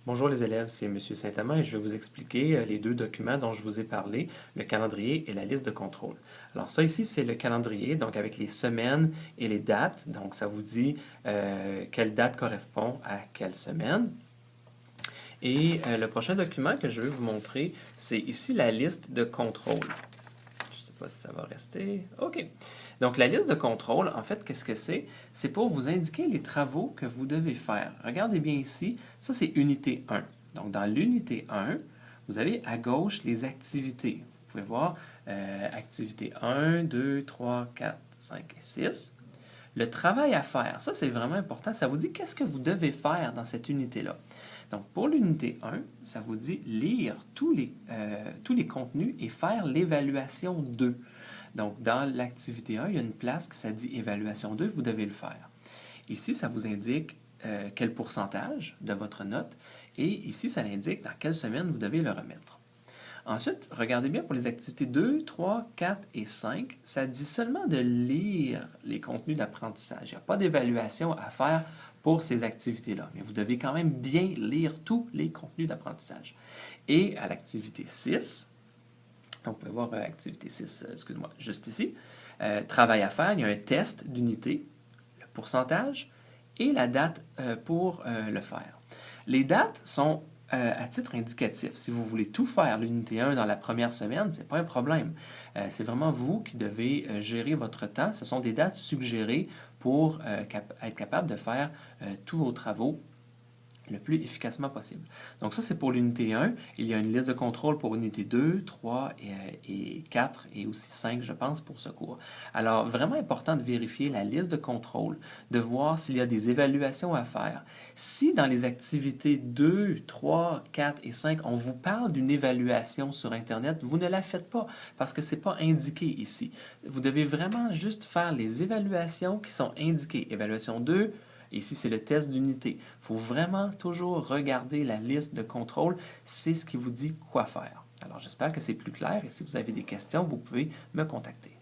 Bonjour les élèves, c'est M. Saint-Amand et je vais vous expliquer les deux documents dont je vous ai parlé, le calendrier et la liste de contrôle. Alors ça ici, c'est le calendrier, donc avec les semaines et les dates. Donc ça vous dit quelle date correspond à quelle semaine. Et le prochain document que je vais vous montrer, c'est ici la liste de contrôle. Je ne sais pas si ça va rester. OK. Donc, la liste de contrôle, en fait, qu'est-ce que c'est? C'est pour vous indiquer les travaux que vous devez faire. Regardez bien ici, ça c'est unité 1. Donc, dans l'unité 1, vous avez à gauche les activités. Vous pouvez voir activité 1, 2, 3, 4, 5 et 6. Le travail à faire, ça c'est vraiment important. Ça vous dit qu'est-ce que vous devez faire dans cette unité-là. Donc, pour l'unité 1, ça vous dit lire tous les contenus et faire l'évaluation 2. Donc, dans l'activité 1, il y a une place qui ça dit évaluation 2, vous devez le faire. Ici, ça vous indique quel pourcentage de votre note et ici, ça indique dans quelle semaine vous devez le remettre. Ensuite, regardez bien pour les activités 2, 3, 4 et 5, ça dit seulement de lire les contenus d'apprentissage. Il n'y a pas d'évaluation à faire pour ces activités-là, mais vous devez quand même bien lire tous les contenus d'apprentissage. Et à l'activité 6, on peut voir activité 6, excuse-moi, juste ici, travail à faire, il y a un test d'unité, le pourcentage et la date pour le faire. Les dates sont à titre indicatif. Si vous voulez tout faire l'unité 1 dans la première semaine, ce n'est pas un problème. C'est vraiment vous qui devez gérer votre temps. Ce sont des dates suggérées pour être capable de faire tous vos travaux le plus efficacement possible. Donc ça, c'est pour l'unité 1. Il y a une liste de contrôle pour unité 2, 3 et 4 et aussi 5, je pense, pour ce cours. Alors, vraiment important de vérifier la liste de contrôle, de voir s'il y a des évaluations à faire. Si dans les activités 2, 3, 4 et 5, on vous parle d'une évaluation sur Internet, vous ne la faites pas parce que ce n'est pas indiqué ici. Vous devez vraiment juste faire les évaluations qui sont indiquées. Évaluation 2, ici, c'est le test d'unité. Il faut vraiment toujours regarder la liste de contrôle. C'est ce qui vous dit quoi faire. Alors, j'espère que c'est plus clair et si vous avez des questions, vous pouvez me contacter.